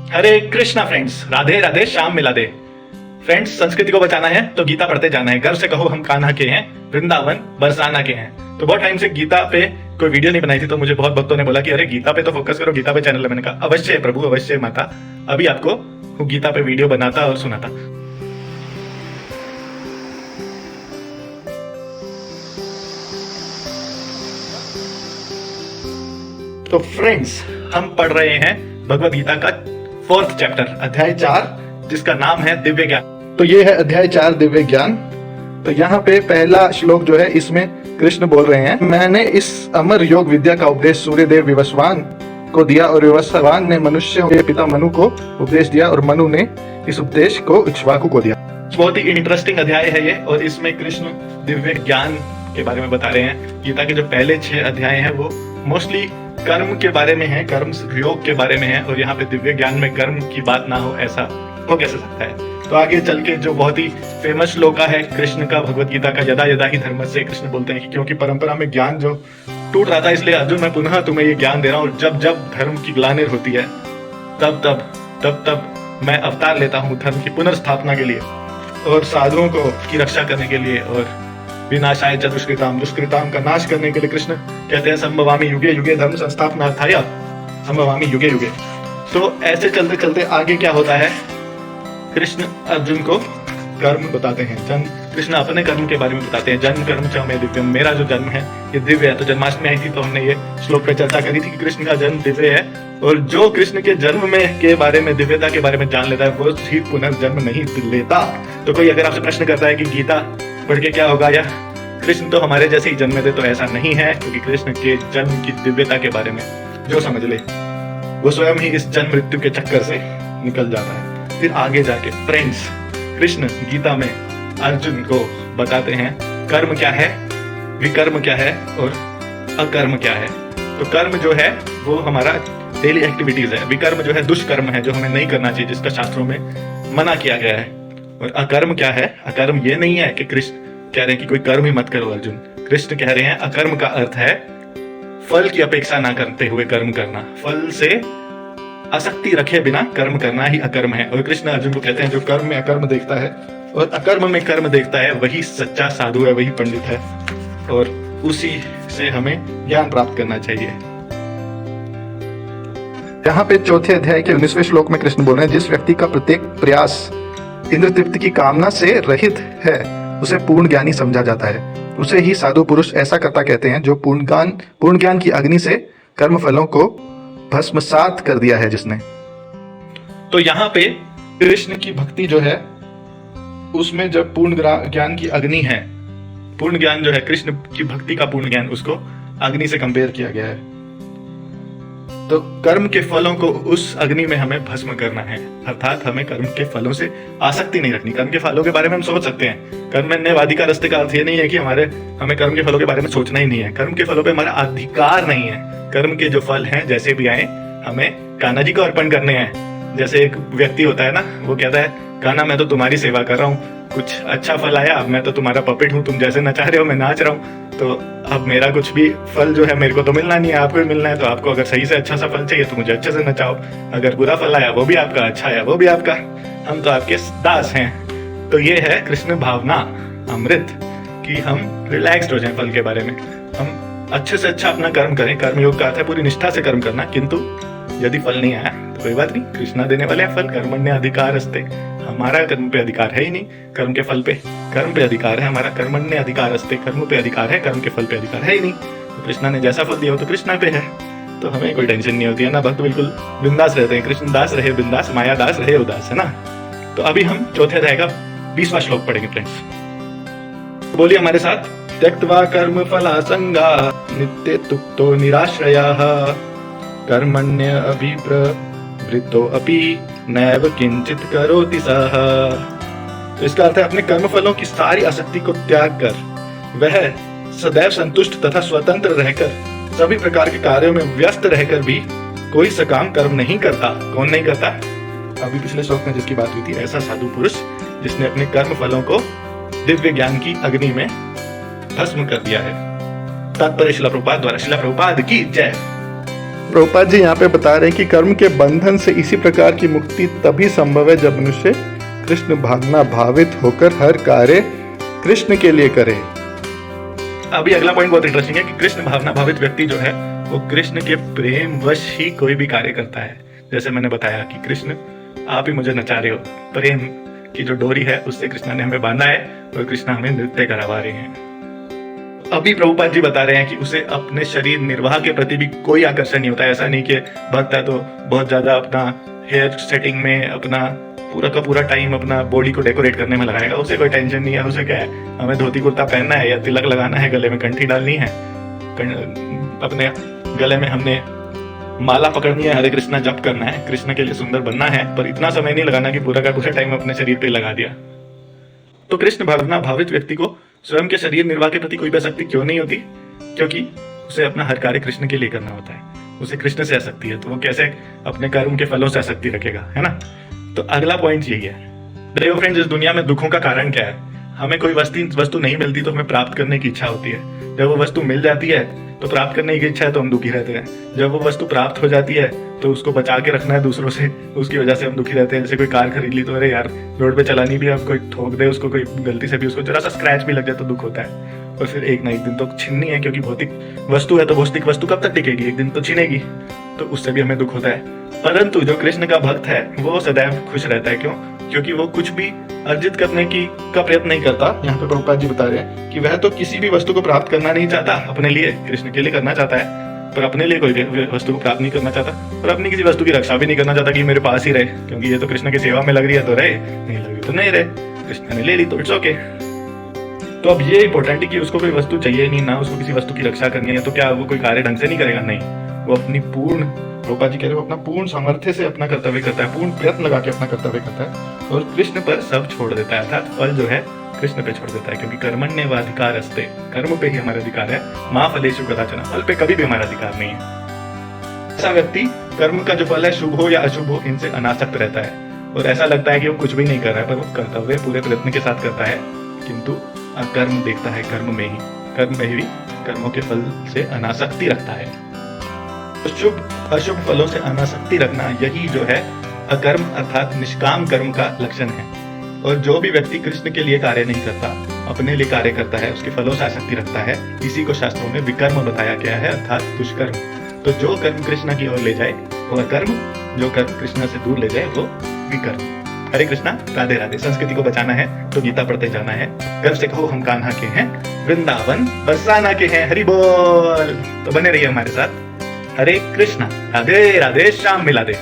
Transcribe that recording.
हरे Krishna friends, Radhe Radhe, Shyam मिला दे। Friends, संस्कृति को बचाना है तो गीता पढ़ते जाना है। गर्व से कहो हम कान्हा के हैं, वृंदावन बरसाना के हैं। तो बहुत टाइम से गीता पे कोई वीडियो नहीं बनाई थी, तो मुझे बहुत भक्तों ने बोला कि अरे गीता पे तो फोकस करो, गीता पे चैनल है। मैंने कहा अवश्य प्रभु, अवश्य माता, अभी आपको गीता पे वीडियो बनाता और सुनाता। तो फ्रेंड्स, हम पढ़ रहे हैं भगवद गीता का 4th चैप्टर, अध्याय 4, जिसका नाम है दिव्य ज्ञान। तो ये है अध्याय 4, दिव्य ज्ञान। तो यहाँ पे पहला श्लोक जो है, इसमें कृष्ण बोल रहे हैं, मैंने इस अमर योग विद्या का उपदेश सूर्यदेव विवस्वान को दिया और विवस्वान ने मनुष्य के पिता मनु को उपदेश दिया और मनु ने इस उपदेश को इक्ष्वाकु को दिया। बहुत ही इंटरेस्टिंग अध्याय है ये, और इसमें कृष्ण दिव्य ज्ञान के बारे में बता रहे हैं। गीता के जो पहले 6 अध्याय हैं वो मोस्टली कर्म के बारे में है, कर्म योग के बारे में है, और यहाँ पे दिव्य ज्ञान में कर्म की बात ना हो, ऐसा हो कैसे सकता है। तो आगे चल के जो बहुत ही फेमस श्लोका है कृष्ण का भगवत गीता का, यदा यदा ही धर्मस्य, कृष्ण बोलते हैं कि क्योंकि परंपरा में ज्ञान जो टूट रहा था, इसलिए अर्जुन मैं पुनः तुम्हें ये ज्ञान दे रहा हूँ। जब जब धर्म की ग्लानि होती है तब मैं अवतार लेता हूँ धर्म की पुनर्स्थापना के लिए और साधुओं को की रक्षा करने के लिए, और विनाशाय च दुष्कृताम, दुष्कृताम का नाश करने के लिए कृष्ण कहते हैं संभवामि युगे युगे धर्म संस्थापनार्थाय संभवामि युगे युगे। तो ऐसे चलते चलते आगे क्या होता है, कृष्ण अर्जुन को कर्म बताते हैं। कृष्ण अपने कर्म के बारे में बताते हैं। जन्म कर्म च मे दिव्यम, मेरा जो जन्म है ये दिव्य है। तो जन्माष्टमी आई थी तो हमने ये श्लोक पे चर्चा करी थी कि कृष्ण का जन्म दिव्य है, और जो कृष्ण के जन्म में के बारे में, दिव्यता के बारे में जान लेता है, वो ही पुनर्जन्म नहीं लेता। तो कोई अगर आपसे प्रश्न करता है कि गीता पढ़ के क्या होगा, या कृष्ण तो हमारे जैसे ही जन्मे थे, तो ऐसा नहीं है, क्योंकि कृष्ण के जन्म की दिव्यता के बारे में जो समझ ले वो स्वयं ही इस जन्म मृत्यु के चक्कर से निकल जाता है। फिर आगे जाके फ्रेंड्स, कृष्ण गीता में अर्जुन को बताते हैं कर्म क्या है, विकर्म क्या है और अकर्म क्या है। तो कर्म जो है वो हमारा डेली एक्टिविटीज है, विकर्म जो है दुष्कर्म है जो हमें नहीं करना चाहिए, जिसका शास्त्रों में मना किया गया है। और अकर्म क्या है, अकर्म ये नहीं है कि कृष्ण कह रहे हैं कि कोई कर्म ही मत करो अर्जुन। कृष्ण कह रहे हैं अकर्म का अर्थ है फल की अपेक्षा ना करते हुए कर्म करना, फल से आसक्ति रखे बिना कर्म करना ही अकर्म है। और कृष्ण अर्जुन को कहते हैं जो कर्म में अकर्म देखता है और अकर्म में कर्म देखता है, वही सच्चा साधु है, वही पंडित है, और उसी से हमें ज्ञान प्राप्त करना चाहिए। यहाँ पे 4थे अध्याय के 19वें श्लोक में कृष्ण बोल रहे हैं, जिस व्यक्ति का प्रत्येक प्रयास इंद्र तृप्ति की कामना से रहित है उसे पूर्ण ज्ञानी समझा जाता है। उसे ही साधु पुरुष ऐसा करता कहते हैं जो पूर्ण ज्ञान की अग्नि से कर्म फलों को भस्मसात कर दिया है जिसने। तो यहाँ पे कृष्ण की भक्ति जो है उसमें जब पूर्ण ज्ञान की अग्नि है, पूर्ण ज्ञान जो है कृष्ण की भक्ति का पूर्ण ज्ञान, उसको अग्नि से कंपेयर किया गया है। तो कर्म के फलों को उस अग्नि में हमें भस्म करना है, अर्थात हमें कर्म के फलों से आसक्ति नहीं रखनी। कर्म के फलों के बारे में हम सोच सकते हैं, कर्मण्यवादी का रास्ते का अर्थ ये नहीं है कि हमें कर्म के फलों के बारे में सोचना ही नहीं है। कर्म के फलों पे हमारा अधिकार नहीं है। कर्म के जो फल हैं जैसे भी आए हमें कान्हा जी को अर्पण करने हैं। जैसे एक व्यक्ति होता है ना, वो कहता है कान्हा मैं तो तुम्हारी सेवा कर रहा हूँ, कुछ अच्छा फल आया, मैं तो तुम्हारा पपेट हूँ, तुम जैसे नचा रहे हो मैं नाच रहा हूँ, तो अब मेरा कुछ भी फल जो है मेरे को तो मिलना नहीं है, आपको ही मिलना है। तो आपको अगर सही से अच्छा सा फल चाहिए तो मुझे अच्छे से नचाओ, अगर बुरा फल आया वो भी आपका, अच्छा आया वो भी आपका, हम तो आपके दास हैं। तो ये है कृष्ण भावना अमृत, कि हम रिलैक्स्ड हो जाएं फल के बारे में, हम अच्छे से अच्छा अपना कर्म करें। कर्म योग का अर्थ है पूरी निष्ठा से कर्म करना, किंतु यदि फल नहीं आया तो कोई बात नहीं, कृष्णा देने वाले हैं फल। कर्मण्य अधिकार अस्ते, हमारा कर्म पे अधिकार है ही नहीं, कर्म के फल पे, कर्म पे अधिकार है हमारा। कर्मण्य अधिकार अस्ते, कर्म पे अधिकार है, कर्म के फल पे अधिकार है ही नहीं। तो कृष्णा ने जैसा फल दिया हो तो कृष्णा पे है, तो हमें कोई टेंशन नहीं होती है ना। भक्त बिल्कुल बिंदास रहते हैं, कृष्ण दास रहे बिंदास, माया दास रहे उदास, है ना। तो अभी हम 4थे अध्याय का 20वां श्लोक पढ़ेंगे फ्रेंड्स। बोलिए हमारे साथ, त्यक्त्वा कर्म फलासंगा नित्य तुक्तो निराश्रयाः कर्मण्य अभिप्रवृत्तो अपि नैव किंचित करोति सः। तो इसका अर्थ है अपने कर्म फलों की सारी आसक्ति को त्याग कर वह सदैव संतुष्ट तथा स्वतंत्र रहकर सभी प्रकार के कार्यों में व्यस्त रहकर भी कोई सकाम कर्म नहीं करता। कौन नहीं करता? अभी पिछले श्लोक में जिसकी बात हुई थी, ऐसा साधु पुरुष जिसने अपने कर्म फलों को दिव्य ज्ञान की अग्नि में भस्म कर दिया है। तात्पर्य शिला प्रभुपाद द्वारा। शिला प्रभुपाद की जय। प्रभुपाद जी यहाँ पे बता रहे हैं कि कर्म के बंधन से इसी प्रकार की मुक्ति तभी संभव है जब मनुष्य कृष्ण भावना भावित होकर हर कार्य कृष्ण के लिए करे। अभी अगला पॉइंट बहुत इंटरेस्टिंग है कि कृष्ण भावना भावित व्यक्ति जो है वो कृष्ण के प्रेम वश ही कोई भी कार्य करता है। जैसे मैंने बताया कि कृष्ण आप ही मुझे नचा रहे हो, प्रेम की जो डोरी है उससे कृष्ण ने हमें बांधा है और कृष्ण हमें नृत्य करवा रहे हैं। अभी प्रभुपाद जी बता रहे हैं कि उसे अपने शरीर निर्वाह के प्रति भी कोई आकर्षण नहीं होता है। ऐसा नहीं कि भक्त है तो बहुत ज्यादा अपना हेयर सेटिंग में अपना पूरा का पूरा टाइम अपना बॉडी को डेकोरेट करने में लगाएगा, उसे कोई टेंशन नहीं है। उसे क्या है, हमें धोती कुर्ता पहनना है या तिलक लगाना है, गले में कंठी डालनी है, अपने गले में हमने माला पकड़नी है, हरे कृष्णा जप करना है, कृष्ण के लिए सुंदर बनना है, पर इतना समय नहीं लगाना कि पूरा का पूरा टाइम अपने शरीर पे लगा दिया। तो कृष्ण भावना भावित व्यक्ति को स्वयं के शरीर निर्वाह के प्रति कोई भी आसक्ति क्यों नहीं होती? क्योंकि उसे अपना हर कार्य कृष्ण के लिए करना होता है, उसे कृष्ण से आसक्ति है, तो वो कैसे अपने कर्म के फलों से आसक्ति रखेगा, है ना। तो अगला पॉइंट यही है। डियर फ्रेंड्स, इस दुनिया में दुखों का कारण क्या है? हमें कोई वस्तु नहीं मिलती तो हमें प्राप्त करने की इच्छा होती है। जब वो वस्तु मिल जाती है तो प्राप्त करने की इच्छा है तो हम दुखी रहते हैं। जब वो वस्तु प्राप्त हो जाती है तो उसको बचा के रखना है दूसरों से, उसकी वजह से हम दुखी रहते हैं। जैसे कोई कार खरीद ली तो अरे यार रोड पे चलानी भी, अब कोई ठोक दे उसको, कोई गलती से भी उसको जरा सा स्क्रैच भी लग जाए तो दुख होता है। और फिर एक ना एक दिन तो छीननी है, क्योंकि भौतिक वस्तु है तो भौतिक वस्तु कब तक टिकेगी, एक दिन तो छीनेगी, तो उससे भी हमें दुख होता है। परंतु जो कृष्ण का भक्त है वो सदैव खुश रहता है। क्यों? क्योंकि वो कुछ भी अर्जित करने का प्रयत्न नहीं करता। यहाँ पे प्रभुपाद जी बता रहे हैं कि वह तो किसी भी वस्तु को प्राप्त करना नहीं चाहता अपने लिए, कृष्ण के लिए करना चाहता है, पर अपने लिए कोई वस्तु को प्राप्त नहीं करना चाहता, और अपनी किसी वस्तु की रक्षा भी नहीं करना चाहता कि मेरे पास ही रहे, क्योंकि ये तो कृष्ण की सेवा में लग रही है तो रहे, नहीं लग रही तो नहीं रहे, कृष्ण ने ले ली तो इट्स ओके। तो अब ये इंपॉर्टेंट है कि उसको कोई वस्तु चाहिए नहीं, ना उसको किसी वस्तु की रक्षा करनी है, तो क्या वो कोई कार्य ढंग से नहीं करेगा? नहीं, वो अपनी पूर्ण, प्रभुपाद जी कह रहे हैं, वो अपना पूर्ण सामर्थ्य से अपना कर्तव्य करता है, पूर्ण प्रयत्न लगा के अपना कर्तव्य करता है और कृष्ण पर सब छोड़ देता है, अर्थात फल जो है कृष्ण पे छोड़ देता है। क्योंकि कर्मण्येवाधिकार अस्ते, कर्म पे ही हमारा अधिकार है, मां फलेषु कदाचन, फल पे कभी भी हमारा अधिकार नहीं है। ऐसा व्यक्ति कर्म का जो फल है शुभ हो या अशुभ हो इनसे अनासक्त रहता है और ऐसा लगता है कि वो कुछ भी नहीं कर रहा है, पर वो कर्तव्य पूरे प्रयत्न के साथ करता है, किंतु अकर्म देखता है, कर्म में ही कर्मों के फल से अनासक्ति रखता है। शुभ अशुभ फलों से अनासक्ति रखना यही जो है अकर्म अर्थात निष्काम कर्म का लक्षण है। और जो भी व्यक्ति कृष्ण के लिए कार्य नहीं करता, अपने लिए कार्य करता है, उसके फलों से आसक्ति रखता है, इसी को शास्त्रों में विकर्म बताया गया है, अर्थात दुष्कर्म। तो जो कर्म कृष्ण की ओर ले जाए वो अकर्म, जो कर्म कृष्ण से दूर ले जाए वो विकर्म। हरे कृष्णा, राधे राधे। संस्कृति को बचाना है तो गीता पढ़ते जाना है। गर्व से कहो हम कान्हा के हैं, वृंदावन बरसाना के हैं, हरि बोल। तो बने रहिए हमारे साथ। हरे कृष्णा, राधे राधे, श्याम मिला दे।